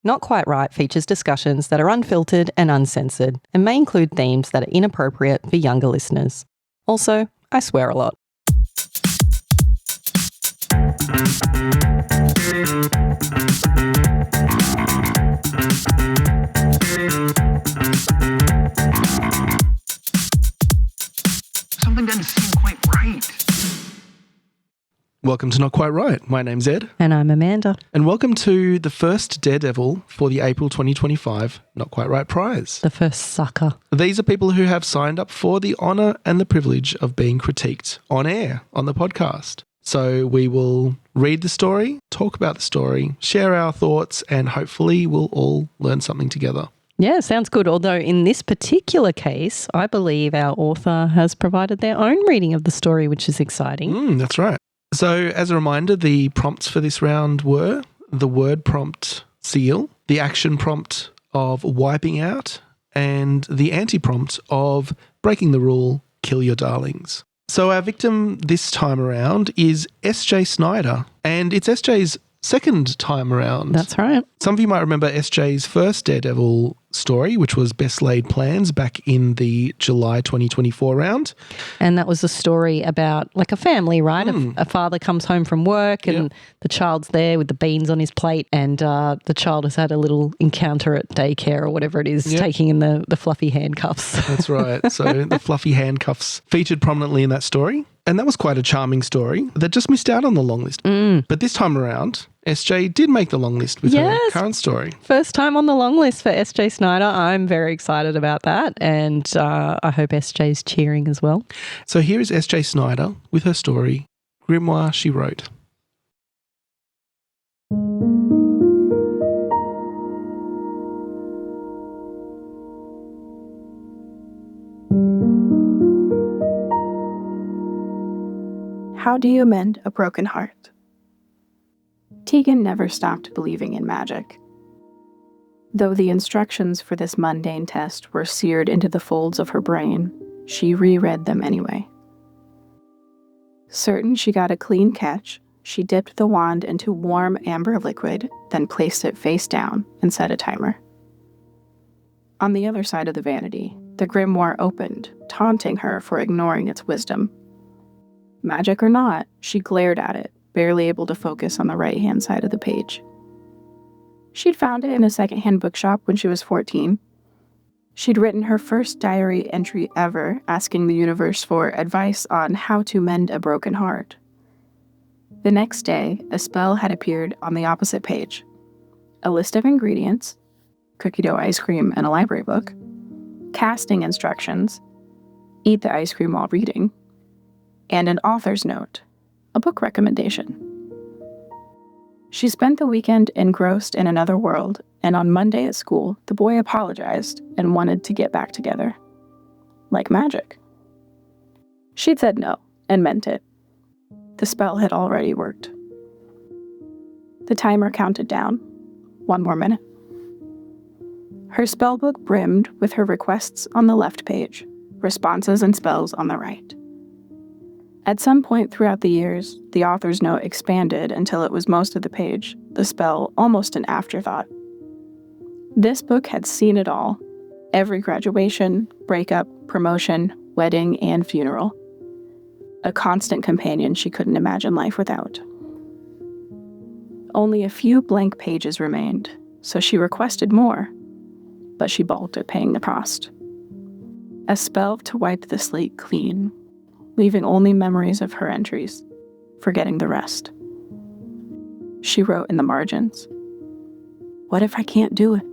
Not Quite Right features discussions that are unfiltered and uncensored and may include themes that are inappropriate for younger listeners. Also, I swear a lot. Something doesn't seem quite right. Welcome to Not Quite Right. My name's Ed. And I'm Amanda. And welcome to the first Daredevil for the April 2025 Not Quite Right prize. The first sucker. These are people who have signed up for the honour and the privilege of being critiqued on air on the podcast. So we will read the story, talk about the story, share our thoughts, and hopefully we'll all learn something together. Yeah, sounds good. Although in this particular case, I believe our author has provided their own reading of the story, which is exciting. That's right. So as a reminder, the prompts for this round were the word prompt seal, the action prompt of wiping out, and the anti-prompt of breaking the rule, kill your darlings. So our victim this time around is SJ Snyder, and it's SJ's second time around. That's right. Some of you might remember SJ's first Daredevil story, which was Best Laid Plans back in the July 2024 round. And that was a story about like a family, right? A father comes home from work and the child's there with the beans on his plate, and the child has had a little encounter at daycare or whatever it is, taking in the fluffy handcuffs. That's right. So the fluffy handcuffs featured prominently in that story. And that was quite a charming story that just missed out on the long list. But this time around, SJ did make the long list with her current story. First time on the long list for SJ Snyder. I'm very excited about that, and I hope SJ's cheering as well. So here is SJ Snyder with her story, Grimoire She Wrote. How do you mend a broken heart? Tegan never stopped believing in magic. Though the instructions for this mundane test were seared into the folds of her brain, she reread them anyway. Certain she got a clean catch, she dipped the wand into warm amber liquid, then placed it face down and set a timer. On the other side of the vanity, the grimoire opened, taunting her for ignoring its wisdom. Magic or not, she glared at it, barely able to focus on the right-hand side of the page. She'd found it in a secondhand bookshop when she was 14. She'd written her first diary entry ever, asking the universe for advice on how to mend a broken heart. The next day, a spell had appeared on the opposite page. A list of ingredients, cookie dough ice cream and a library book, casting instructions, eat the ice cream while reading, and an author's note, a book recommendation. She spent the weekend engrossed in another world, and on Monday at school, the boy apologized and wanted to get back together. Like magic. She'd said no, and meant it. The spell had already worked. The timer counted down. 1 more minute. Her spellbook brimmed with her requests on the left page, responses and spells on the right. At some point throughout the years, the author's note expanded until it was most of the page, the spell almost an afterthought. This book had seen it all. Every graduation, breakup, promotion, wedding, and funeral. A constant companion she couldn't imagine life without. Only a few blank pages remained, so she requested more, but she balked at paying the cost. A spell to wipe the slate clean, leaving only memories of her entries, forgetting the rest. She wrote in the margins, "What if I can't do it?"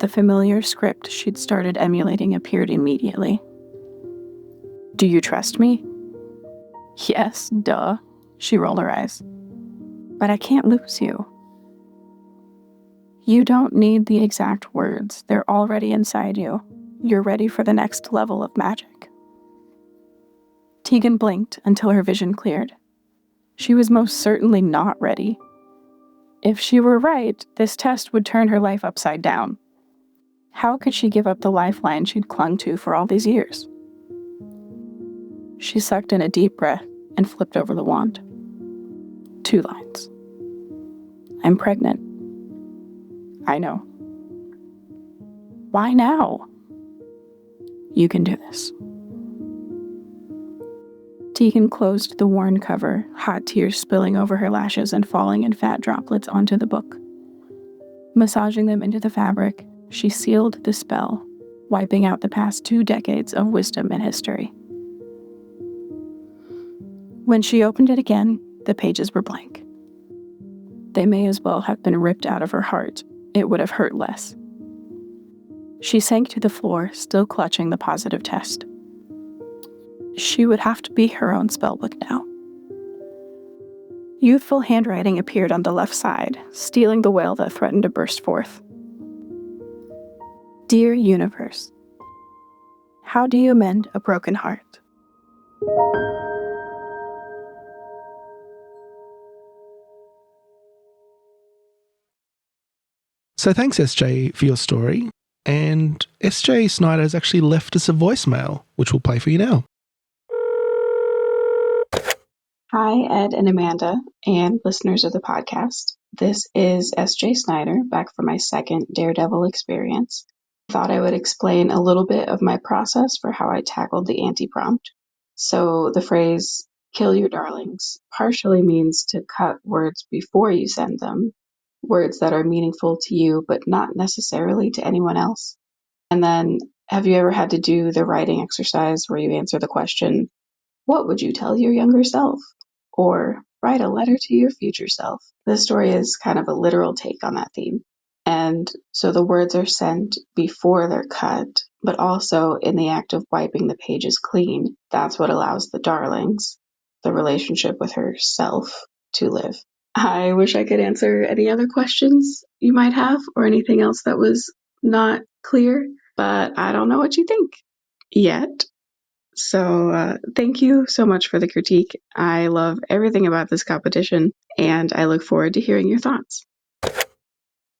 The familiar script she'd started emulating appeared immediately. "Do you trust me?" "Yes, duh," she rolled her eyes. "But I can't lose you." "You don't need the exact words. They're already inside you. You're ready for the next level of magic." Tegan blinked until her vision cleared. She was most certainly not ready. If she were right, this test would turn her life upside down. How could she give up the lifeline she'd clung to for all these years? She sucked in a deep breath and flipped over the wand. 2 lines. "I'm pregnant." I know. Why now? You can do this. Tegan closed the worn cover, hot tears spilling over her lashes and falling in fat droplets onto the book. Massaging them into the fabric, she sealed the spell, wiping out the past 2 decades of wisdom and history. When she opened it again, the pages were blank. They may as well have been ripped out of her heart. It would have hurt less. She sank to the floor, still clutching the positive test. She would have to be her own spellbook now. Youthful handwriting appeared on the left side, stealing the wail that threatened to burst forth. Dear Universe, how do you mend a broken heart? So thanks, SJ, for your story. And SJ Snyder has actually left us a voicemail, which we'll play for you now. Hi, Ed and Amanda, and listeners of the podcast. This is SJ Snyder, back for my second Daredevil experience. I thought I would explain a little bit of my process for how I tackled the anti-prompt. So the phrase, kill your darlings, partially means to cut words before you send them, words that are meaningful to you, but not necessarily to anyone else. And then, have you ever had to do the writing exercise where you answer the question, what would you tell your younger self? Or write a letter to your future self? This story is kind of a literal take on that theme. And so the words are sent before they're cut, but also in the act of wiping the pages clean. That's what allows the darlings, the relationship with herself, to live. I wish I could answer any other questions you might have or anything else that was not clear, but I don't know what you think yet. So thank you so much for the critique. I love everything about this competition, and I look forward to hearing your thoughts.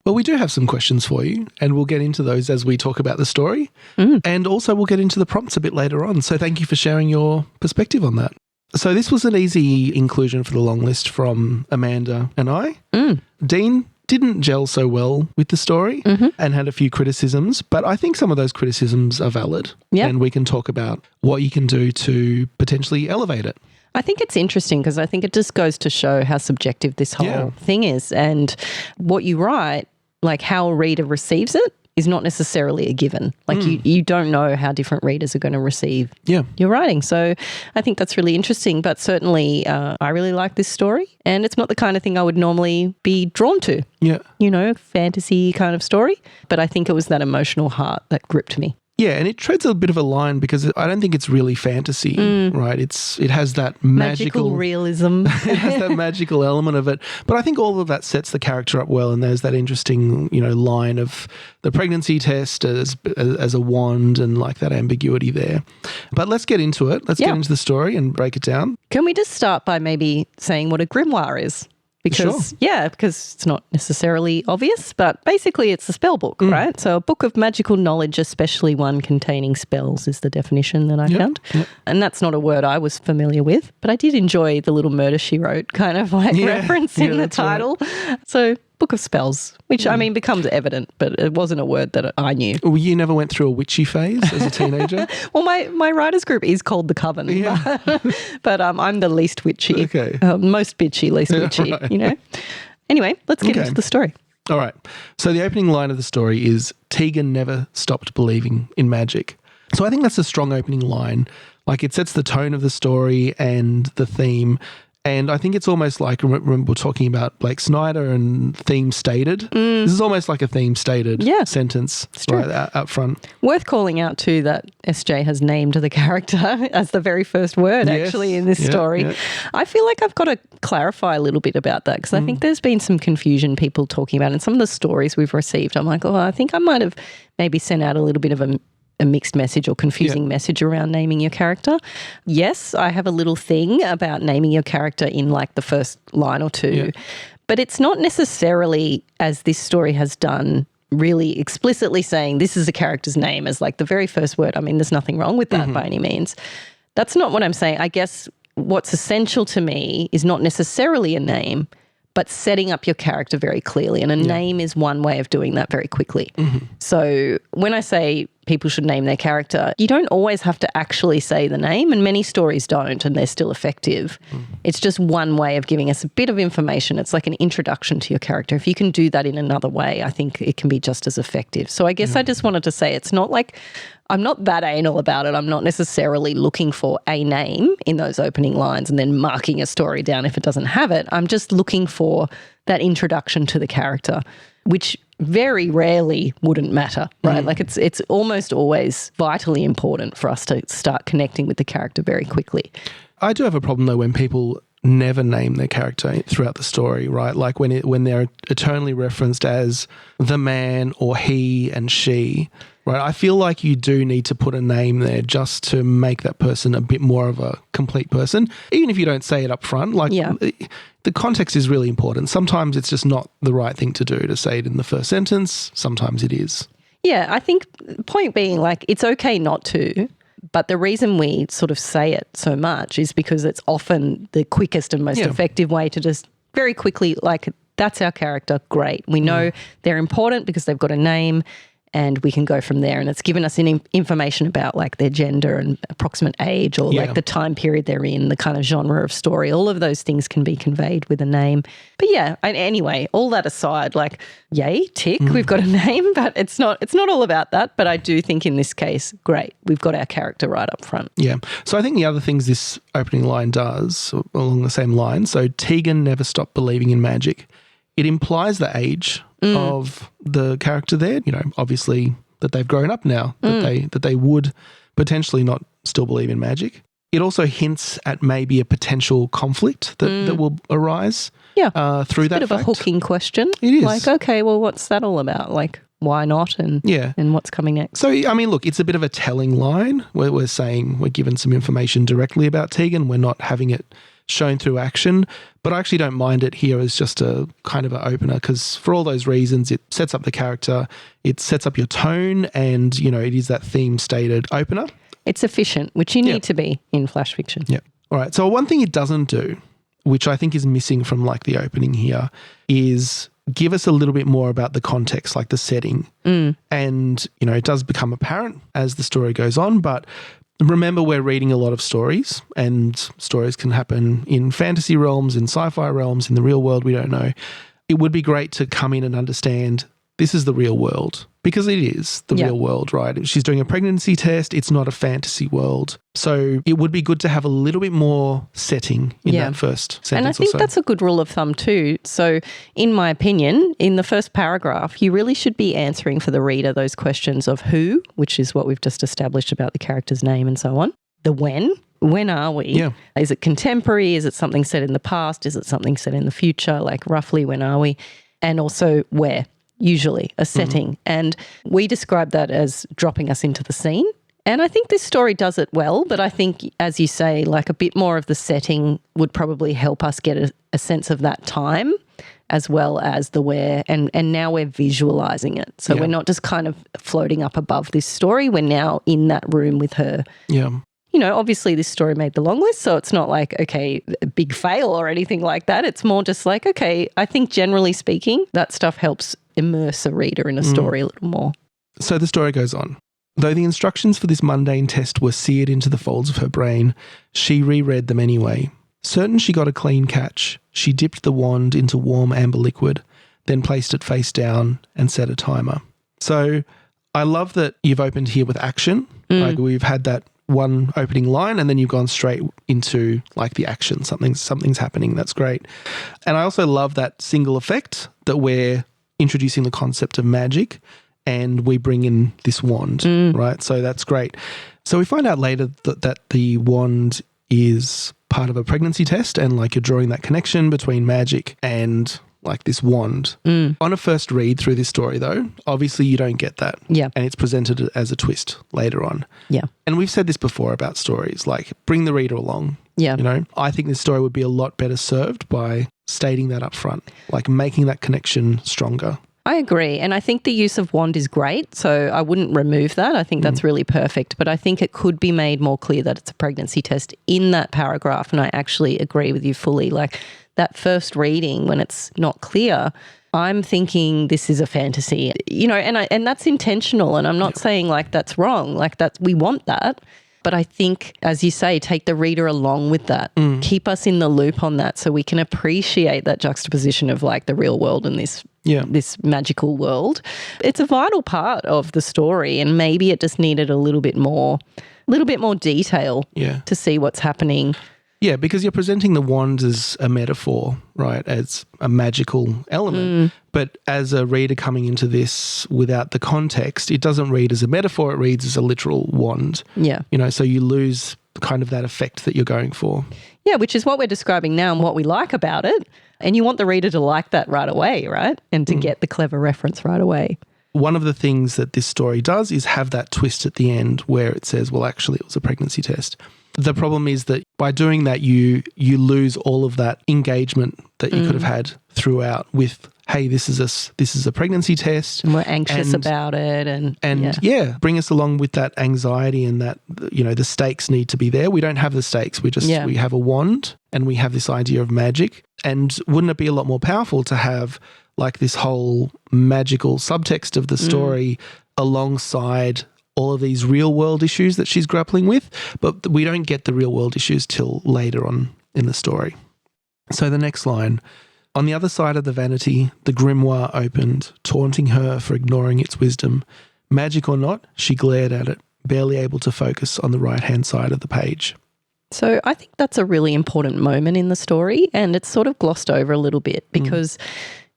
Well, we do have some questions for you, and we'll get into those as we talk about the story. And also we'll get into the prompts a bit later on. So thank you for sharing your perspective on that. So this was an easy inclusion for the long list from Amanda and I. Dean didn't gel so well with the story and had a few criticisms, but I think some of those criticisms are valid. And we can talk about what you can do to potentially elevate it. I think it's interesting because I think it just goes to show how subjective this whole thing is, and what you write, like how a reader receives it, is not necessarily a given. Like you don't know how different readers are going to receive your writing. So I think that's really interesting. But certainly I really like this story, and it's not the kind of thing I would normally be drawn to. You know, fantasy kind of story. But I think it was that emotional heart that gripped me. Yeah, and it treads a bit of a line because I don't think it's really fantasy, right? It has that magical realism. It has that magical element of it. But I think all of that sets the character up well, and there's that interesting, line of the pregnancy test as a wand and like that ambiguity there. But let's get into it. Let's get into the story and break it down. Can we just start by maybe saying what a grimoire is? Because it's not necessarily obvious, but basically it's a spell book, right? So a book of magical knowledge, especially one containing spells, is the definition that I found. And that's not a word I was familiar with, but I did enjoy the little Murder, She Wrote kind of reference in the title. Right. So book of spells, which I mean becomes evident, but it wasn't a word that I knew. Well, you never went through a witchy phase as a teenager? Well, my writers group is called The Coven, but I'm the least witchy. Okay. Most bitchy, least witchy, right. Anyway, let's get into the story. All right. So the opening line of the story is, Tegan never stopped believing in magic. So I think that's a strong opening line. Like it sets the tone of the story and the theme. And I think it's almost like, remember we're talking about Blake Snyder and theme stated. This is almost like a theme stated sentence right up front. Worth calling out too that SJ has named the character as the very first word actually in this story. I feel like I've got to clarify a little bit about that because I think there's been some confusion people talking about, and some of the stories we've received, I'm like, I think I might have maybe sent out a little bit of a mixed message or confusing message around naming your character. Yes, I have a little thing about naming your character in like the first line or two, but it's not necessarily, as this story has done, really explicitly saying this is a character's name as like the very first word. I mean, there's nothing wrong with that by any means. That's not what I'm saying. I guess what's essential to me is not necessarily a name, but setting up your character very clearly. And a name is one way of doing that very quickly. So when I say people should name their character, you don't always have to actually say the name, and many stories don't, and they're still effective. It's just one way of giving us a bit of information. It's like an introduction to your character. If you can do that in another way, I think it can be just as effective. So I guess I just wanted to say it's not like I'm not that anal about it. I'm not necessarily looking for a name in those opening lines and then marking a story down if it doesn't have it. I'm just looking for that introduction to the character, which very rarely wouldn't matter, right? Like it's almost always vitally important for us to start connecting with the character very quickly. I do have a problem though when people never name their character throughout the story, right? Like when they're eternally referenced as the man or he and she, right? I feel like you do need to put a name there just to make that person a bit more of a complete person, even if you don't say it up front. Like the context is really important. Sometimes it's just not the right thing to do to say it in the first sentence. Sometimes it is. Yeah, I think point being, like, it's okay not to, but the reason we sort of say it so much is because it's often the quickest and most effective way to just very quickly, like, that's our character, great. We know they're important because they've got a name, and we can go from there. And it's given us information about like their gender and approximate age, or like the time period they're in, the kind of genre of story. All of those things can be conveyed with a name. But yeah, anyway, all that aside, like, yay, tick, we've got a name, but it's not all about that. But I do think in this case, great, we've got our character right up front. Yeah. So I think the other things this opening line does along the same line, so Tegan never stopped believing in magic. It implies the age of the character there, you know, obviously that they've grown up now, that they would potentially not still believe in magic. It also hints at maybe a potential conflict that will arise through that fact. It's a bit of a hooking question. It is. Like, okay, well, what's that all about? Like, why not? And what's coming next? So, I mean, look, it's a bit of a telling line where we're saying we're given some information directly about Tegan. We're not having it shown through action, but I actually don't mind it here as just a kind of an opener, because for all those reasons, it sets up the character, it sets up your tone, and, you know, it is that theme stated opener. It's efficient, which you need to be in flash fiction. Yeah. All right. So one thing it doesn't do, which I think is missing from like the opening here, is give us a little bit more about the context, like the setting. And, you know, it does become apparent as the story goes on, but remember, we're reading a lot of stories, and stories can happen in fantasy realms, in sci-fi realms, in the real world, we don't know. It would be great to come in and understand this is the real world, because it is the real world, right? She's doing a pregnancy test. It's not a fantasy world. So it would be good to have a little bit more setting in that first sentence. And I think that's a good rule of thumb too. So in my opinion, in the first paragraph, you really should be answering for the reader those questions of who, which is what we've just established about the character's name and so on. The when are we? Yeah. Is it contemporary? Is it something set in the past? Is it something set in the future? Like roughly when are we? And also where? Usually a setting. And we describe that as dropping us into the scene. And I think this story does it well, but I think, as you say, like a bit more of the setting would probably help us get a sense of that time, as well as the where. And now we're visualizing it. So we're not just kind of floating up above this story. We're now in that room with her. Yeah. You know, obviously this story made the long list, so it's not like, okay, a big fail or anything like that. It's more just like, okay, I think generally speaking, that stuff helps immerse a reader in a story a little more. So the story goes on. Though the instructions for this mundane test were seared into the folds of her brain, she reread them anyway. Certain she got a clean catch, she dipped the wand into warm amber liquid, then placed it face down and set a timer. So I love that you've opened here with action. Like we've had that one opening line and then you've gone straight into like the action. Something's happening. That's great. And I also love that single effect that we're introducing the concept of magic and we bring in this wand, right? So that's great. So we find out later that the wand is part of a pregnancy test, and like you're drawing that connection between magic and like this wand. On a first read through this story though, obviously you don't get that. Yeah. And it's presented as a twist later on. Yeah. And we've said this before about stories, like bring the reader along. Yeah. You know, I think this story would be a lot better served by stating that up front, like making that connection stronger. I agree. And I think the use of wand is great. So I wouldn't remove that. I think that's really perfect. But I think it could be made more clear that it's a pregnancy test in that paragraph. And I actually agree with you fully. Like that first reading, when it's not clear, I'm thinking this is a fantasy, and that's intentional. And I'm not saying like that's wrong. Like we want that. But I think, as you say, take the reader along with that. Keep us in the loop on that so we can appreciate that juxtaposition of like the real world and this magical world. It's a vital part of the story, and maybe it just needed a little bit more detail to see what's happening. Yeah, because you're presenting the wand as a metaphor, right, as a magical element. But as a reader coming into this without the context, it doesn't read as a metaphor, it reads as a literal wand. Yeah. So you lose kind of that effect that you're going for. Yeah, which is what we're describing now and what we like about it. And you want the reader to like that right away, right? And to get the clever reference right away. One of the things that this story does is have that twist at the end where it says, well, actually, it was a pregnancy test. The problem is that by doing that, you lose all of that engagement that you could have had throughout with, hey, this is a pregnancy test. And we're anxious about it. And bring us along with that anxiety and that, the stakes need to be there. We don't have the stakes. We have a wand and we have this idea of magic. And wouldn't it be a lot more powerful to have like this whole magical subtext of the story alongside all of these real world issues that she's grappling with, but we don't get the real world issues till later on in the story. So the next line, on the other side of the vanity, the grimoire opened, taunting her for ignoring its wisdom. Magic or not, she glared at it, barely able to focus on the right-hand side of the page. So I think that's a really important moment in the story, and it's sort of glossed over a little bit because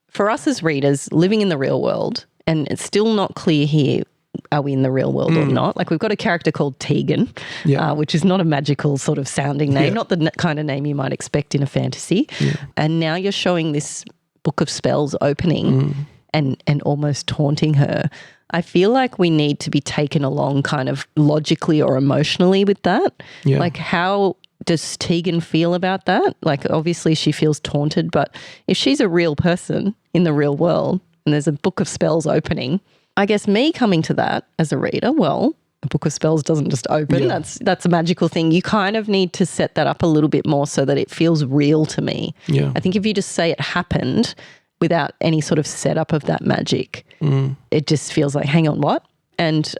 for us as readers living in the real world, and it's still not clear here, are we in the real world or not? Like we've got a character called Tegan, which is not a magical sort of sounding name, not the kind of name you might expect in a fantasy. Yeah. And now you're showing this book of spells opening and almost taunting her. I feel like we need to be taken along kind of logically or emotionally with that. Yeah. Like how does Tegan feel about that? Like obviously she feels taunted, but if she's a real person in the real world and there's a book of spells opening, I guess me coming to that as a reader, well, a book of spells doesn't just open. Yeah. That's a magical thing. You kind of need to set that up a little bit more so that it feels real to me. Yeah. I think if you just say it happened without any sort of setup of that magic, it just feels like, hang on, what? And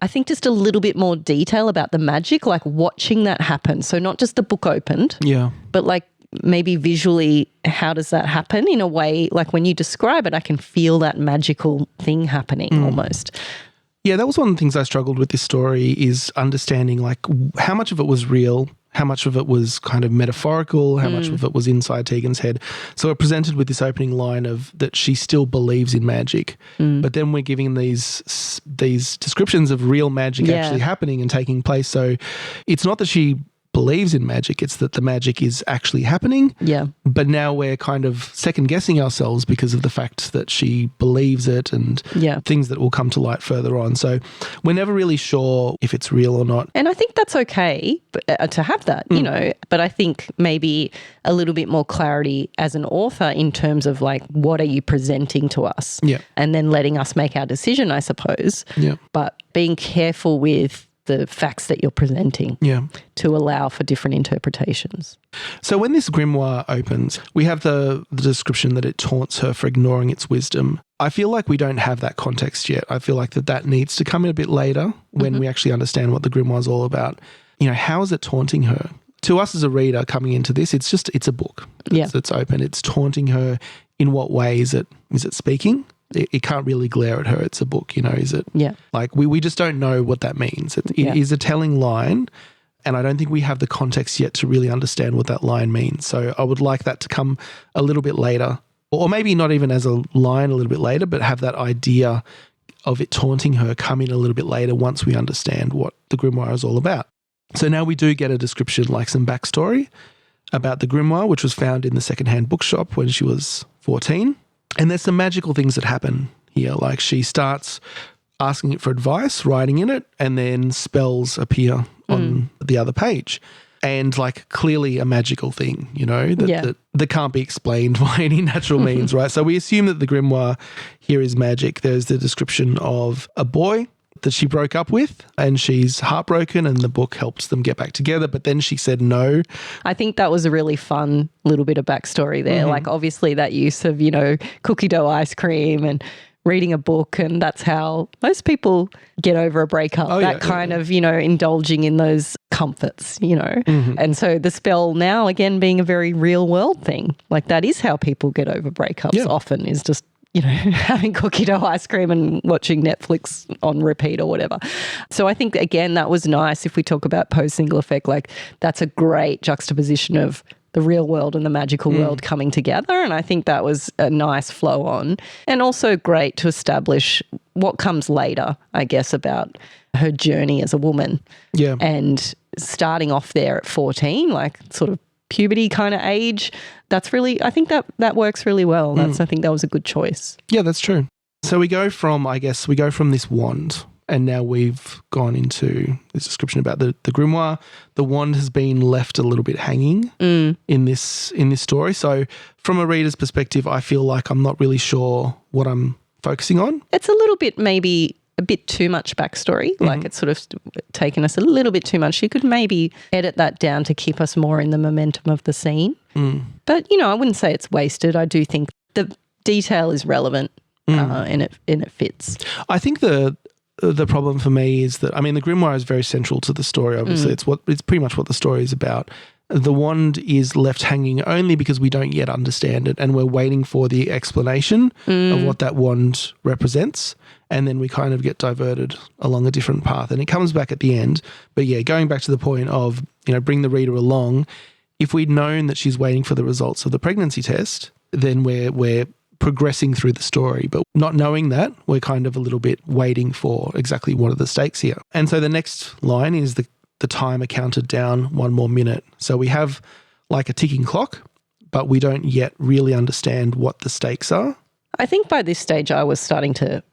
I think just a little bit more detail about the magic, like watching that happen. So not just the book opened, but like maybe visually, how does that happen in a way, like when you describe it, I can feel that magical thing happening almost. Yeah, that was one of the things I struggled with this story is understanding like how much of it was real, how much of it was kind of metaphorical, how much of it was inside Tegan's head. So we're presented with this opening line of that she still believes in magic, but then we're giving these descriptions of real magic actually happening and taking place. So it's not that she believes in magic, it's that the magic is actually happening. Yeah. But now we're kind of second guessing ourselves because of the fact that she believes it and things that will come to light further on. So we're never really sure if it's real or not. And I think that's okay to have that, but I think maybe a little bit more clarity as an author in terms of like, what are you presenting to us? Yeah. And then letting us make our decision, I suppose. Yeah. But being careful with the facts that you're presenting to allow for different interpretations. So when this grimoire opens, we have the description that it taunts her for ignoring its wisdom. I feel like we don't have that context yet. I feel like that needs to come in a bit later when we actually understand what the grimoire is all about. How is it taunting her? To us as a reader coming into this, it's a book. It's open. It's taunting her. In what way is it speaking? It can't really glare at her. It's a book, is it? Yeah. Like we just don't know what that means. It is a telling line, and I don't think we have the context yet to really understand what that line means. So I would like that to come a little bit later, or maybe not even as a line a little bit later, but have that idea of it taunting her come in a little bit later once we understand what the grimoire is all about. So now we do get a description, like some backstory about the grimoire, which was found in the secondhand bookshop when she was 14. And there's some magical things that happen here. Like she starts asking it for advice, writing in it, and then spells appear on the other page. and like clearly a magical thing, you know, that can't be explained by any natural means, right? So we assume that the grimoire here is magic. There's the description of a boy that she broke up with and she's heartbroken and the book helps them get back together, but then she said no. I think that was a really fun little bit of backstory there. Like obviously that use of, you know, cookie dough ice cream and reading a book, and that's how most people get over a breakup, of, you know, indulging in those comforts, you know. And so the spell now, again, being a very real world thing, like that is how people get over breakups often, is just, you know, having cookie dough ice cream and watching Netflix on repeat or whatever. So I think, again, that was nice. If we talk about post-single effect, like that's a great juxtaposition of the real world and the magical world coming together. And I think that was a nice flow on, and also great to establish what comes later, I guess, about her journey as a woman. Yeah. And starting off there at 14, like sort of puberty kind of age, that's really, I think that works really well. I think that was a good choice. Yeah, that's true. So we go from this wand, and now we've gone into this description about the grimoire. The wand has been left a little bit hanging in this story. So from a reader's perspective, I feel like I'm not really sure what I'm focusing on. It's a little bit, maybe a bit too much backstory. Like it's sort of taken us a little bit too much. You could maybe edit that down to keep us more in the momentum of the scene. But, you know, I wouldn't say it's wasted. I do think the detail is relevant and it fits. I think the problem for me is that, I mean, the grimoire is very central to the story. Obviously, it's pretty much what the story is about. The wand is left hanging only because we don't yet understand it, and we're waiting for the explanation of what that wand represents, and then we kind of get diverted along a different path, and it comes back at the end. But yeah, going back to the point of, you know, bring the reader along. If we'd known that she's waiting for the results of the pregnancy test, then we're progressing through the story, but not knowing that, we're kind of a little bit waiting for exactly what are the stakes here. And so the next line is the timer counted down 1 more minute. So we have like a ticking clock, but we don't yet really understand what the stakes are. I think by this stage I was starting to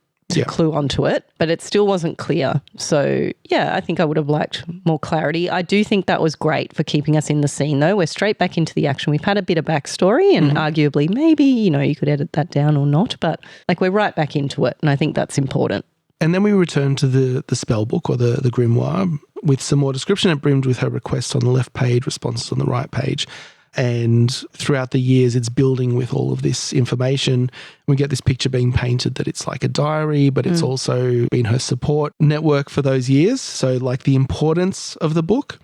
clue onto it, but it still wasn't clear. So, yeah, I think I would have liked more clarity. I do think that was great for keeping us in the scene, though. We're straight back into the action. We've had a bit of backstory and arguably maybe, you know, you could edit that down or not, but like we're right back into it, and I think that's important. And then we return to the spell book or the grimoire with some more description. It brimmed with her requests on the left page, responses on the right page. And throughout the years, it's building with all of this information. We get this picture being painted that it's like a diary, but it's also been her support network for those years. So like the importance of the book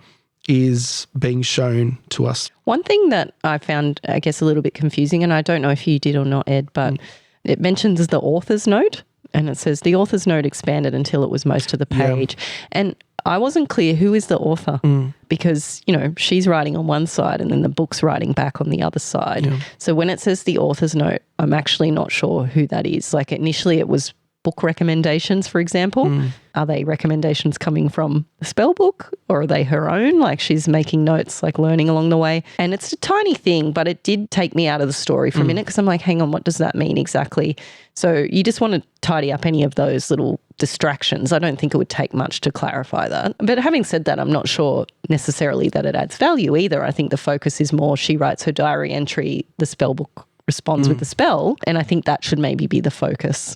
is being shown to us. One thing that I found, I guess, a little bit confusing, and I don't know if you did or not, Ed, but it mentions the author's note, and it says the author's note expanded until it was most of the page. Yeah. And I wasn't clear who is the author because, you know, she's writing on one side and then the book's writing back on the other side. Yeah. So when it says the author's note, I'm actually not sure who that is. Like initially it was book recommendations, for example. Are they recommendations coming from the spell book or are they her own? Like she's making notes, like learning along the way. And it's a tiny thing, but it did take me out of the story for a minute because I'm like, hang on, what does that mean exactly? So you just want to tidy up any of those little distractions. I don't think it would take much to clarify that. But having said that, I'm not sure necessarily that it adds value either. I think the focus is more she writes her diary entry, the spell book responds with the spell, and I think that should maybe be the focus.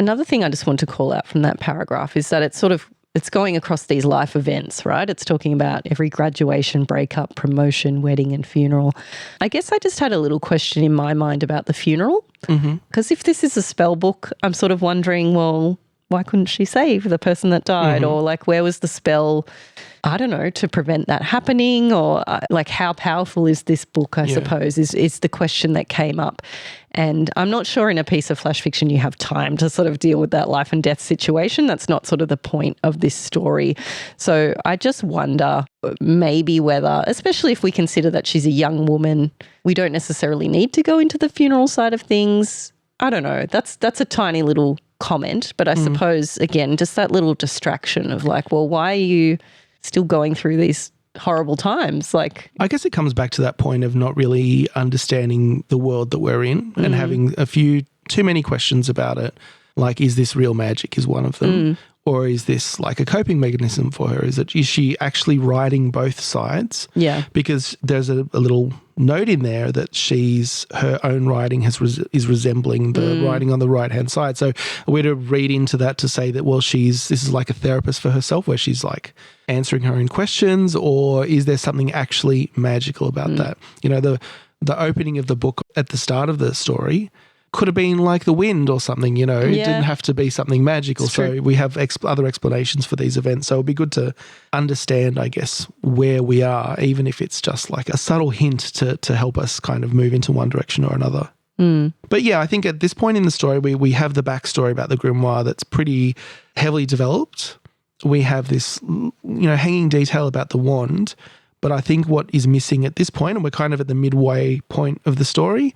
Another thing I just want to call out from that paragraph is that it's going across these life events, right? It's talking about every graduation, breakup, promotion, wedding and funeral. I guess I just had a little question in my mind about the funeral because if this is a spell book, I'm sort of wondering, well, why couldn't she save the person that died? Or like where was the spell, I don't know, to prevent that happening? Or like how powerful is this book, I suppose, is the question that came up. And I'm not sure in a piece of flash fiction you have time to sort of deal with that life and death situation. That's not sort of the point of this story. So I just wonder maybe whether, especially if we consider that she's a young woman, we don't necessarily need to go into the funeral side of things. I don't know. That's a tiny little comment, but I suppose, again, just that little distraction of like, well, why are you still going through these horrible times? Like, I guess it comes back to that point of not really understanding the world that we're in and having a few too many questions about it. Like, is this real magic is one of them. Or is this like a coping mechanism for her? Is she actually writing both sides? Yeah. Because there's a little note in there that her own writing is resembling the writing on the right-hand side. So we're to read into that to say that, well, this is like a therapist for herself where she's like answering her own questions, or is there something actually magical about that? You know, the opening of the book at the start of the story could have been like the wind or something, you know. It didn't have to be something magical. So we have other explanations for these events. So it'd be good to understand, I guess, where we are, even if it's just like a subtle hint to help us kind of move into one direction or another. But yeah, I think at this point in the story, we have the backstory about the grimoire that's pretty heavily developed. We have this, you know, hanging detail about the wand. But I think what is missing at this point, and we're kind of at the midway point of the story,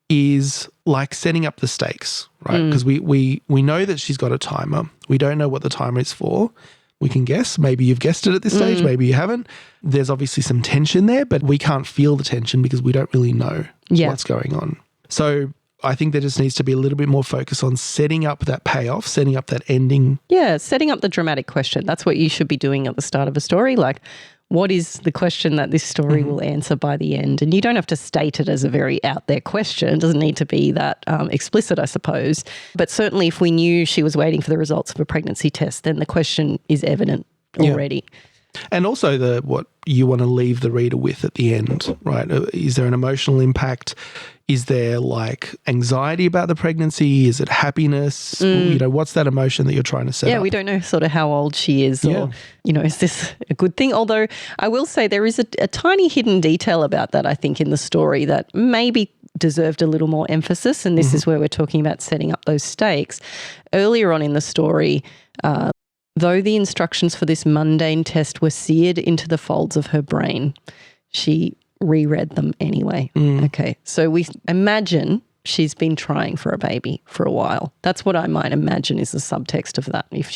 is like setting up the stakes, right? Because we know that she's got a timer. We don't know what the timer is for. We can guess. Maybe you've guessed it at this stage. Maybe you haven't. There's obviously some tension there, but we can't feel the tension because we don't really know what's going on. So I think there just needs to be a little bit more focus on setting up that payoff, setting up that ending. Yeah, setting up the dramatic question. That's what you should be doing at the start of a story. Like, what is the question that this story will answer by the end? And you don't have to state it as a very out there question. It doesn't need to be that explicit, I suppose. But certainly if we knew she was waiting for the results of a pregnancy test, then the question is evident already. And also what you want to leave the reader with at the end, right? Is there an emotional impact? Is there like anxiety about the pregnancy? Is it happiness? You know, what's that emotion that you're trying to set up? Yeah, we don't know sort of how old she is or, you know, is this a good thing? Although I will say there is a tiny hidden detail about that, I think, in the story that maybe deserved a little more emphasis. And this is where we're talking about setting up those stakes. Earlier on in the story, though the instructions for this mundane test were seared into the folds of her brain, she reread them anyway. Okay, so we imagine she's been trying for a baby for a while. That's what I might imagine is the subtext of that. If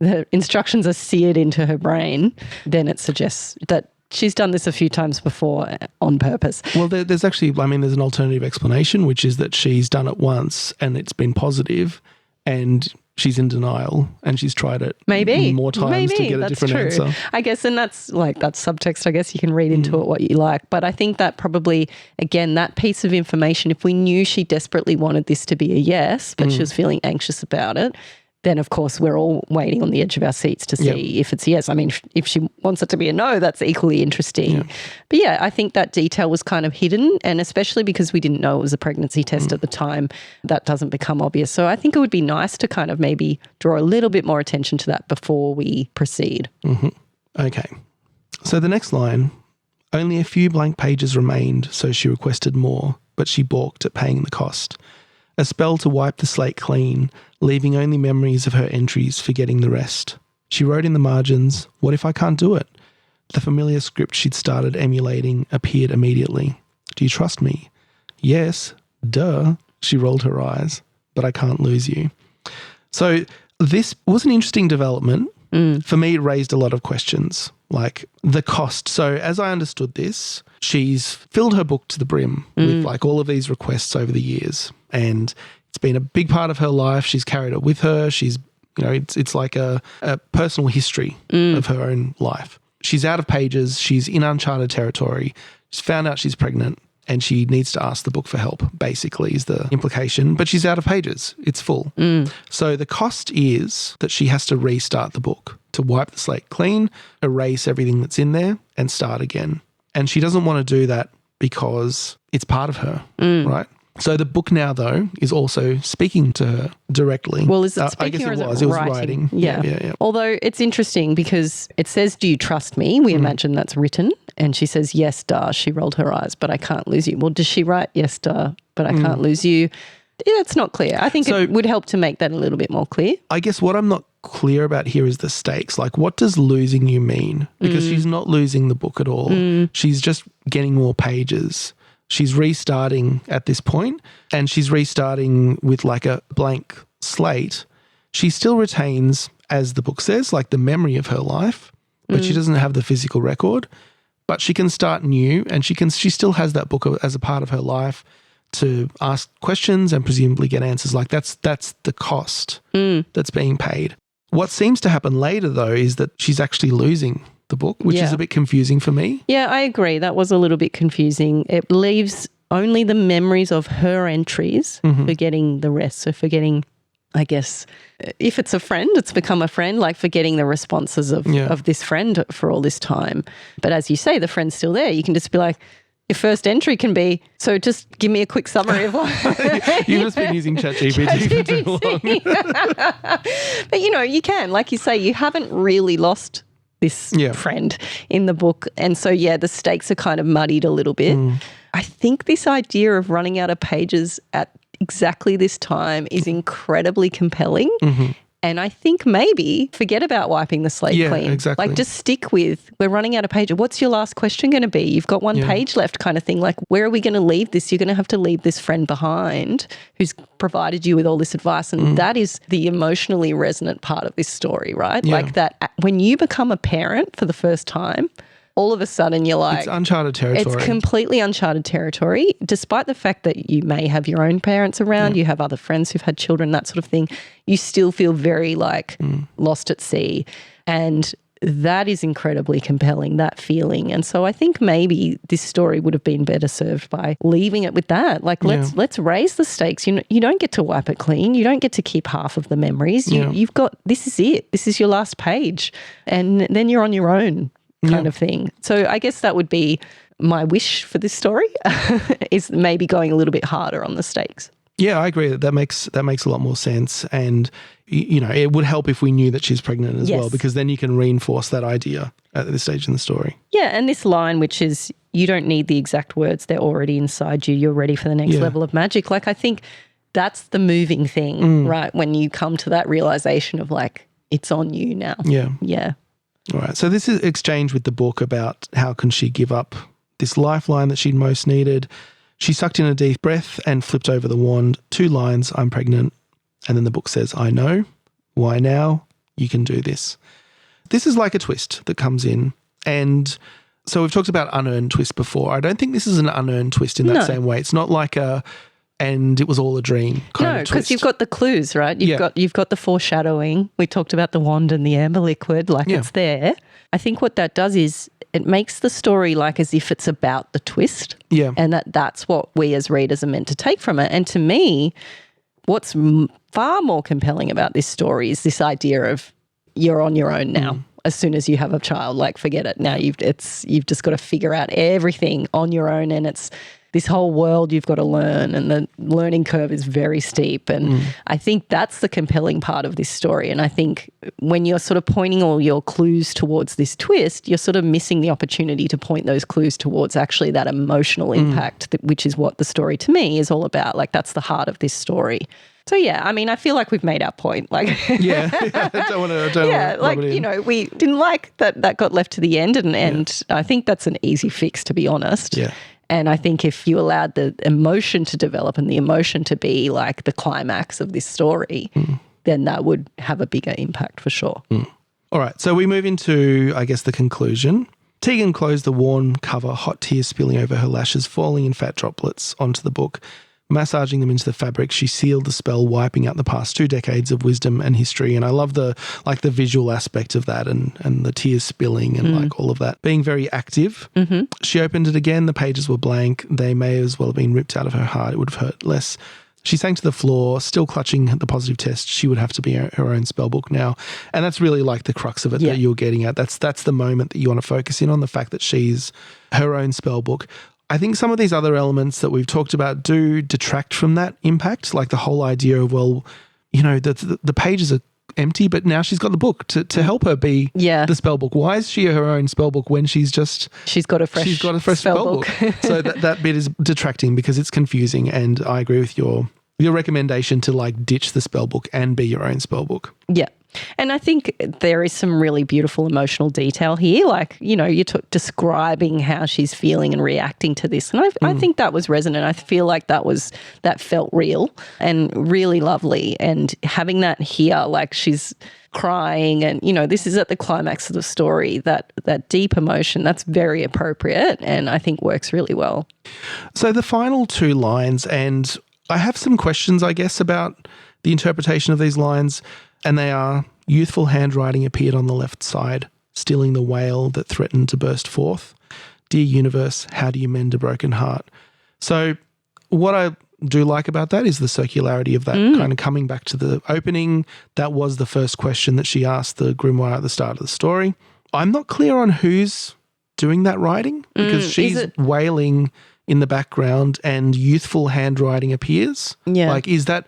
the instructions are seared into her brain, then it suggests that she's done this a few times before on purpose. Well, there's actually, there's an alternative explanation, which is that she's done it once and it's been positive and she's in denial and she's tried it more times to get a different answer. I guess, and that's subtext. I guess you can read into it what you like. But I think that probably, again, that piece of information, if we knew she desperately wanted this to be a yes, but she was feeling anxious about it, then of course we're all waiting on the edge of our seats to see if it's a yes. I mean, if she wants it to be a no, that's equally interesting. But yeah, I think that detail was kind of hidden, and especially because we didn't know it was a pregnancy test at the time, that doesn't become obvious. So I think it would be nice to kind of maybe draw a little bit more attention to that before we proceed. Okay. So the next line, only a few blank pages remained, so she requested more, but she balked at paying the cost. A spell to wipe the slate clean, leaving only memories of her entries, forgetting the rest. She wrote in the margins, "What if I can't do it?" The familiar script she'd started emulating appeared immediately. "Do you trust me?" "Yes, duh." She rolled her eyes. "But I can't lose you." So this was an interesting development. For me, it raised a lot of questions, like the cost. So as I understood this, she's filled her book to the brim with like all of these requests over the years. And it's been a big part of her life. She's carried it with her. She's, you know, it's like a personal history of her own life. She's out of pages. She's in uncharted territory. She's found out she's pregnant and she needs to ask the book for help, basically, is the implication. But she's out of pages. It's full. So the cost is that she has to restart the book, to wipe the slate clean, erase everything that's in there and start again. And she doesn't want to do that because it's part of her, right? So the book now, though, is also speaking to her directly. Well, is it speaking I guess or it is was. it It was writing? writing. Yeah. Although it's interesting because it says, "Do you trust me?" We imagine that's written. And she says, "Yes, duh." She rolled her eyes, "But I can't lose you." Well, does she write, "Yes, duh, but I can't lose you"? Yeah, it's not clear. I think it would help to make that a little bit more clear. I guess what I'm not clear about here is the stakes. Like, what does losing you mean? Because she's not losing the book at all. She's just getting more pages. She's restarting at this point, and she's restarting with like a blank slate. She still retains, as the book says, like the memory of her life, but she doesn't have the physical record. But she can start new, and she still has that book as a part of her life to ask questions and presumably get answers. Like that's the cost that's being paid. What seems to happen later, though, is that she's actually losing the book, which is a bit confusing for me. Yeah, I agree. That was a little bit confusing. It leaves only the memories of her entries, forgetting the rest. So forgetting, I guess, if it's a friend, it's become a friend, like forgetting the responses of this friend for all this time. But as you say, the friend's still there. You can just be like, your first entry can be, so just give me a quick summary of what... You've just been using ChatGPT for too long. But, you can. Like you say, you haven't really lost this friend in the book. And so, the stakes are kind of muddied a little bit. I think this idea of running out of pages at exactly this time is incredibly compelling. And I think maybe forget about wiping the slate clean. Exactly. Like just stick with, we're running out of pages. What's your last question going to be? You've got one page left kind of thing. Like, where are we going to leave this? You're going to have to leave this friend behind who's provided you with all this advice. And that is the emotionally resonant part of this story, right? Yeah. Like that when you become a parent for the first time, all of a sudden you're like... It's uncharted territory. It's completely uncharted territory, despite the fact that you may have your own parents around, you have other friends who've had children, that sort of thing. You still feel very lost at sea. And that is incredibly compelling, that feeling. And so I think maybe this story would have been better served by leaving it with that. Like, let's raise the stakes. You don't get to wipe it clean. You don't get to keep half of the memories. You've got, this is it. This is your last page. And then you're on your own. Kind of thing. So I guess that would be my wish for this story is maybe going a little bit harder on the stakes. Yeah, I agree that makes a lot more sense. And, it would help if we knew that she's pregnant as well, because then you can reinforce that idea at this stage in the story. Yeah, and this line, which is, you don't need the exact words, they're already inside you, you're ready for the next level of magic. Like, I think that's the moving thing, right? When you come to that realization of like, it's on you now. Yeah. All right. So this is exchange with the book about how can she give up this lifeline that she'd most needed. She sucked in a deep breath and flipped over the wand. 2 lines, I'm pregnant. And then the book says, I know. Why now? You can do this. This is like a twist that comes in. And so we've talked about unearned twist before. I don't think this is an unearned twist in that same way. It's not like and it was all a dream kind of twist. No, because you've got the clues, right? You've got the foreshadowing. We talked about the wand and the amber liquid, it's there. I think what that does is it makes the story like as if it's about the twist. Yeah. And that's what we as readers are meant to take from it. And to me, what's far more compelling about this story is this idea of you're on your own now. As soon as you have a child, like forget it. Now you've just got to figure out everything on your own, and it's this whole world you've got to learn, and the learning curve is very steep. And I think that's the compelling part of this story. And I think when you're sort of pointing all your clues towards this twist, you're sort of missing the opportunity to point those clues towards actually that emotional impact, which is what the story to me is all about. Like that's the heart of this story. So yeah, I mean, I feel like we've made our point. Like, don't want to. We didn't like that got left to the end, and I think that's an easy fix, to be honest. Yeah. And I think if you allowed the emotion to develop and the emotion to be like the climax of this story, then that would have a bigger impact for sure. All right, so we move into, I guess, the conclusion. Tegan closed the worn cover, hot tears spilling over her lashes, falling in fat droplets onto the book. Massaging them into the fabric, she sealed the spell, wiping out the past 2 decades of wisdom and history. And I love the visual aspect of that and the tears spilling and like all of that. Being very active. She opened it again. The pages were blank. They may as well have been ripped out of her heart. It would have hurt less. She sank to the floor, still clutching the positive test. She would have to be her own spellbook now. And that's really like the crux of it that you're getting at. That's the moment that you want to focus in on, the fact that she's her own spellbook. I think some of these other elements that we've talked about do detract from that impact, like the whole idea of, the pages are empty, but now she's got the book to help her be the spellbook. Why is she her own spellbook when she's got a fresh spellbook? So that bit is detracting because it's confusing, and I agree with your recommendation to like ditch the spellbook and be your own spellbook. Yeah. And I think there is some really beautiful emotional detail here. Like, you're describing how she's feeling and reacting to this. And I think that was resonant. I feel like that felt real and really lovely. And having that here, like she's crying and, this is at the climax of the story, that deep emotion, that's very appropriate and I think works really well. So the final 2 lines, and I have some questions, I guess, about the interpretation of these lines. And they are, Youthful handwriting appeared on the left side, stilling the wail that threatened to burst forth. Dear universe, how do you mend a broken heart? So what I do like about that is the circularity of that kind of coming back to the opening. That was the first question that she asked the grimoire at the start of the story. I'm not clear on who's doing that writing because she's wailing in the background and youthful handwriting appears. Yeah. Like, is that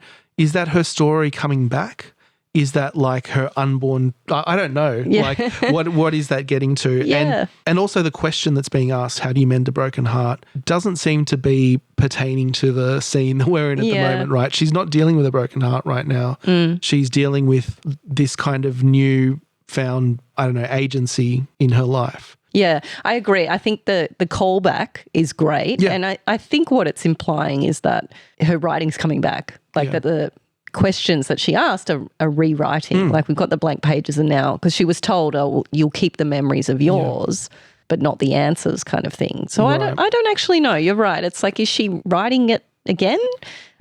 her story coming back? Is that like her unborn? I don't know. Yeah. Like, what is that getting to? Yeah. And also the question that's being asked, how do you mend a broken heart, doesn't seem to be pertaining to the scene that we're in at the moment, right? She's not dealing with a broken heart right now. She's dealing with this kind of new found, I don't know, agency in her life. Yeah, I agree. I think the callback is great. Yeah. And I think what it's implying is that her writing's coming back. Like that the questions that she asked are rewriting. Like we've got the blank pages and now, because she was told, oh, well, you'll keep the memories of yours, but not the answers kind of thing. So I don't actually know. You're right. It's like, is she writing it again?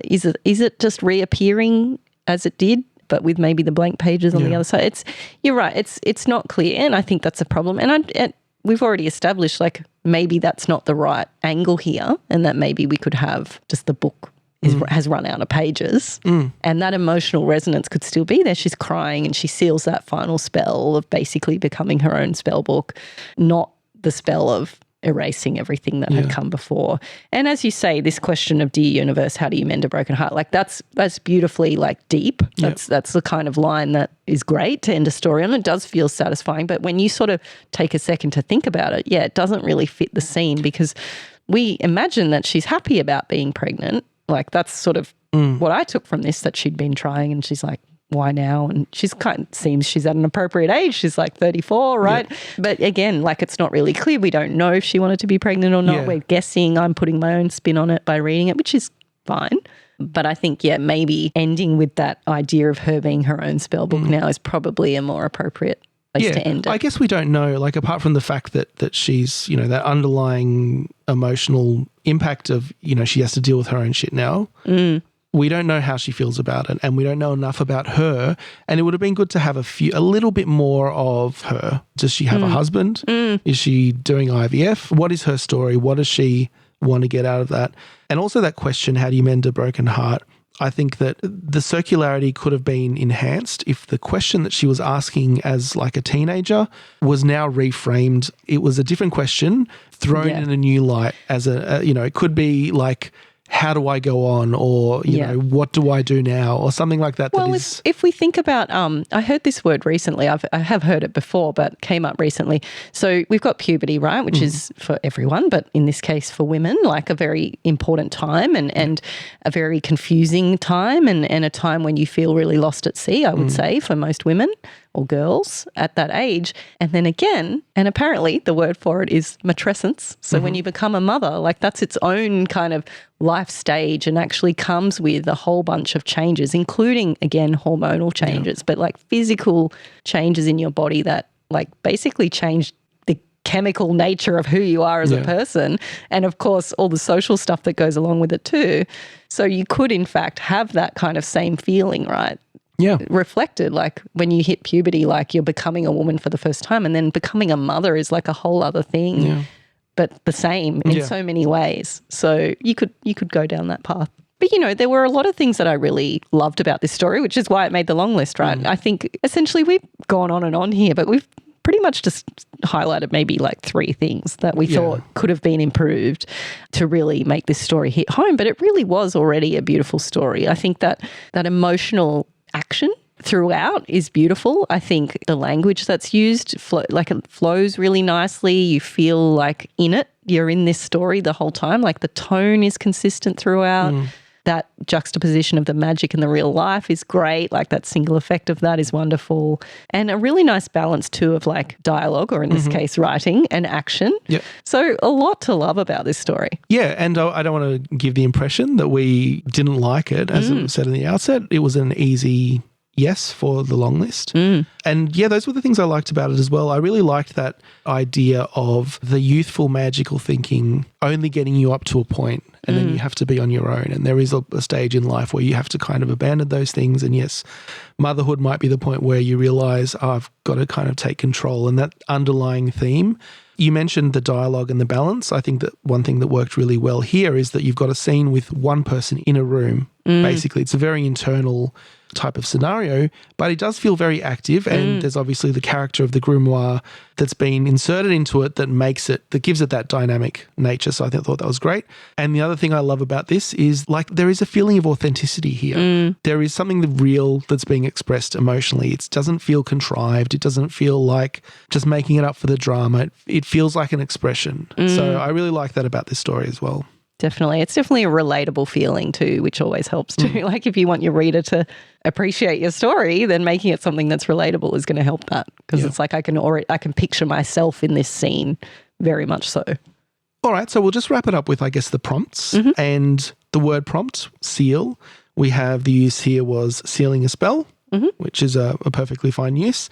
Is it just reappearing as it did, but with maybe the blank pages on the other side? You're right. It's not clear. And I think that's a problem. And we've already established like maybe that's not the right angle here, and that maybe we could have just the book has run out of pages and that emotional resonance could still be there. She's crying and she seals that final spell of basically becoming her own spell book, not the spell of erasing everything that had come before. And as you say, this question of dear universe, how do you mend a broken heart? Like that's beautifully like deep. That's the kind of line that is great to end a story on. It does feel satisfying, but when you sort of take a second to think about it, it doesn't really fit the scene because we imagine that she's happy about being pregnant. Like that's sort of what I took from this, that she'd been trying and she's like, why now? And seems she's at an appropriate age. She's like 34, right? Yeah. But again, like it's not really clear. We don't know if she wanted to be pregnant or not. Yeah. We're guessing. I'm putting my own spin on it by reading it, which is fine. But I think, maybe ending with that idea of her being her own spell book now is probably a more appropriate place to end it. I guess we don't know, like apart from the fact that she's, that underlying emotional impact of, she has to deal with her own shit now. We don't know how she feels about it, and we don't know enough about her. And it would have been good to have a little bit more of her. Does she have a husband? Is she doing IVF? What is her story? What does she want to get out of that? And also that question, how do you mend a broken heart? I think that the circularity could have been enhanced if the question that she was asking as like a teenager was now reframed. It was a different question thrown in a new light as it could be like, how do I go on? Or, what do I do now? Or something like that. Well, if we think about, I heard this word recently. I have heard it before, but came up recently. So we've got puberty, right, which is for everyone, but in this case for women, like a very important time and a very confusing time and a time when you feel really lost at sea, I would say, for most women or girls at that age. And then again, and apparently the word for it is matrescence. So when you become a mother, like that's its own kind of life stage and actually comes with a whole bunch of changes, including, again, hormonal changes, but like physical changes in your body that like basically change the chemical nature of who you are as a person. And of course, all the social stuff that goes along with it too. So you could in fact have that kind of same feeling, right? Reflected, like when you hit puberty, like you're becoming a woman for the first time, and then becoming a mother is like a whole other thing, but the same in so many ways. So you could go down that path. But, there were a lot of things that I really loved about this story, which is why it made the long list, right? I think essentially we've gone on and on here, but we've pretty much just highlighted maybe like 3 things that we thought could have been improved to really make this story hit home. But it really was already a beautiful story. I think that emotional action throughout is beautiful. I think the language that's used, it flows really nicely. You feel like in it. You're in this story the whole time. Like the tone is consistent throughout. That juxtaposition of the magic and the real life is great. Like that single effect of that is wonderful. And a really nice balance too of like dialogue, or in this case, writing and action. Yep. So a lot to love about this story. Yeah. And I don't want to give the impression that we didn't like it. As I said in the outset, it was an easy yes for the long list. And yeah, those were the things I liked about it as well. I really liked that idea of the youthful magical thinking only getting you up to a point, and then you have to be on your own. And there is a stage in life where you have to kind of abandon those things. And yes, motherhood might be the point where you realize, oh, I've got to kind of take control. And that underlying theme, you mentioned the dialogue and the balance. I think that one thing that worked really well here is that you've got a scene with one person in a room. Basically, it's a very internal type of scenario, but it does feel very active, and there's obviously the character of the grimoire that's been inserted into it that gives it that dynamic nature. So I thought that was great. And the other thing I love about this is like there is a feeling of authenticity here. There is something real that's being expressed emotionally. It doesn't feel contrived. It doesn't feel like just making it up for the drama. It feels like an expression. So I really like that about this story as well. Definitely. It's definitely a relatable feeling too, which always helps too. Like if you want your reader to appreciate your story, then making it something that's relatable is going to help that, because it's like I can picture myself in this scene very much so. All right, so we'll just wrap it up with, I guess, the prompts. And the word prompt, seal, we have the use here was sealing a spell, which is a perfectly fine use.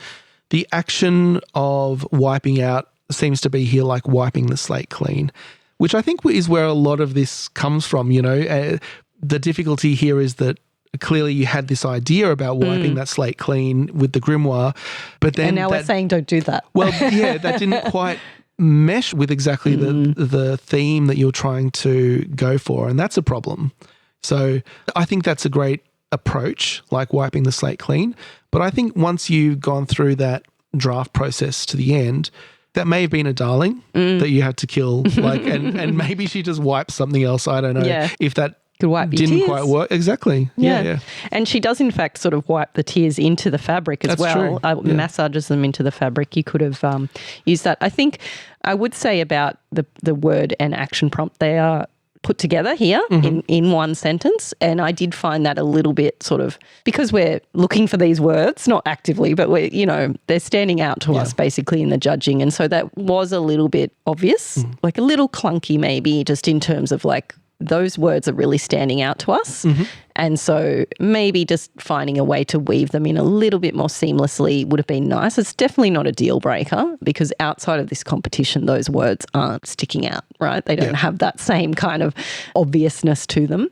The action of wiping out seems to be here like wiping the slate clean, which I think is where a lot of this comes from, you know. The difficulty here is that clearly you had this idea about wiping that slate clean with the grimoire, but then... And now we're saying don't do that. Well, yeah, that didn't quite mesh with exactly the theme that you're trying to go for, and that's a problem. So I think that's a great approach, like wiping the slate clean. But I think once you've gone through that draft process to the end... That may have been a darling that you had to kill, like, and maybe she just wiped something else. I don't know if that didn't quite work. Exactly. Yeah. And she does, in fact, sort of wipe the tears into the fabric as well. Massages them into the fabric. You could have used that. I think I would say about the word and action prompt, they are put together here in one sentence. And I did find that a little bit sort of, because we're looking for these words, not actively, but we're, you know, they're standing out to us basically in the judging. And so that was a little bit obvious, like a little clunky maybe, just in terms of like, those words are really standing out to us. And so maybe just finding a way to weave them in a little bit more seamlessly would have been nice. It's definitely not a deal breaker, because outside of this competition, those words aren't sticking out, right? They don't have that same kind of obviousness to them.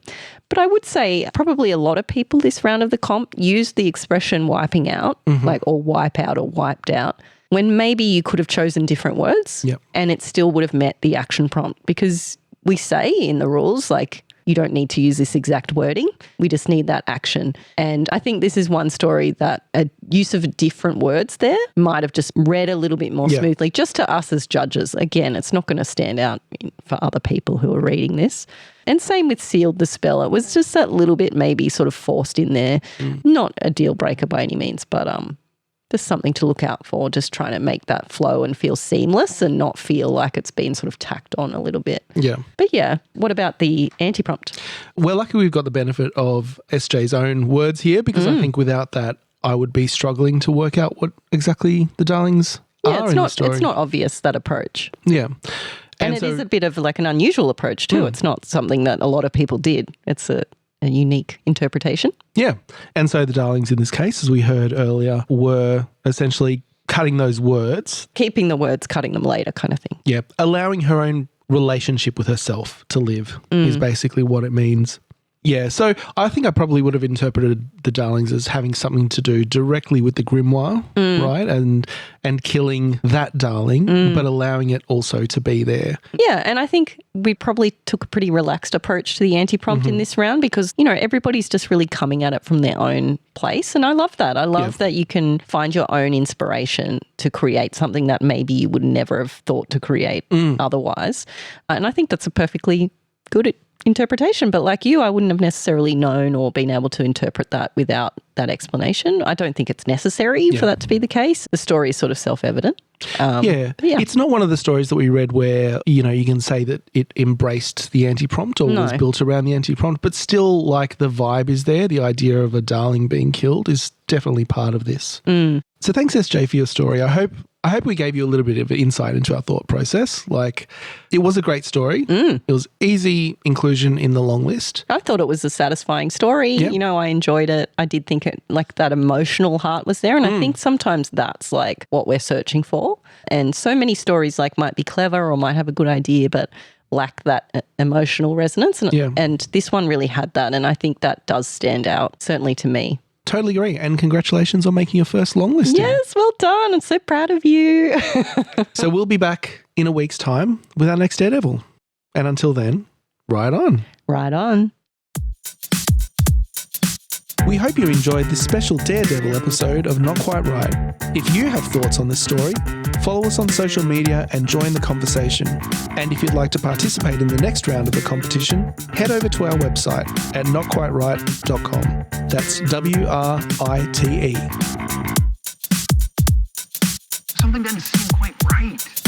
But I would say probably a lot of people this round of the comp used the expression wiping out, like, or wipe out or wiped out, when maybe you could have chosen different words and it still would have met the action prompt, because we say in the rules, like, you don't need to use this exact wording. We just need that action. And I think this is one story that a use of different words there might have just read a little bit more smoothly, just to us as judges. Again, it's not going to stand out for other people who are reading this. And same with sealed the spell. It was just that little bit maybe sort of forced in there. Not a deal breaker by any means, but just something to look out for, just trying to make that flow and feel seamless and not feel like it's been sort of tacked on a little bit. Yeah. But yeah, what about the anti-prompt? We're lucky we've got the benefit of SJ's own words here, because I think without that, I would be struggling to work out what exactly the darlings are in the story. It's not obvious, that approach. Yeah. And it is a bit of like an unusual approach too. It's not something that a lot of people did. It's a unique interpretation. Yeah. And so the darlings in this case, as we heard earlier, were essentially cutting those words. Keeping the words, cutting them later kind of thing. Yeah. Allowing her own relationship with herself to live is basically what it means. Yeah, so I think I probably would have interpreted the darlings as having something to do directly with the grimoire, right? And killing that darling, but allowing it also to be there. Yeah, and I think we probably took a pretty relaxed approach to the anti-prompt in this round, because, you know, everybody's just really coming at it from their own place. And I love that. I love that you can find your own inspiration to create something that maybe you would never have thought to create otherwise. And I think that's a perfectly good interpretation, but like you, I wouldn't have necessarily known or been able to interpret that without that explanation. I don't think it's necessary for that to be the case. The story is sort of self-evident. It's not one of the stories that we read where, you know, you can say that it embraced the anti-prompt or was built around the anti-prompt, but still, like, the vibe is there. The idea of a darling being killed is definitely part of this. So thanks, SJ, for your story. I I hope we gave you a little bit of insight into our thought process. Like, it was a great story. It was easy inclusion in the long list. I thought it was a satisfying story. Yep. You know, I enjoyed it. I did think it, like, that emotional heart was there. And I think sometimes that's like what we're searching for. And so many stories like might be clever or might have a good idea, but lack that emotional resonance. And this one really had that. And I think that does stand out, certainly to me. Totally agree. And congratulations on making your first long list. Yes, well done. I'm so proud of you. So we'll be back in a week's time with our next Daredevil. And until then, ride on. Right on. We hope you enjoyed this special Daredevil episode of Not Quite Right. If you have thoughts on this story, follow us on social media and join the conversation. And if you'd like to participate in the next round of the competition, head over to our website at notquiteright.com. That's WRITE. Something doesn't seem quite right.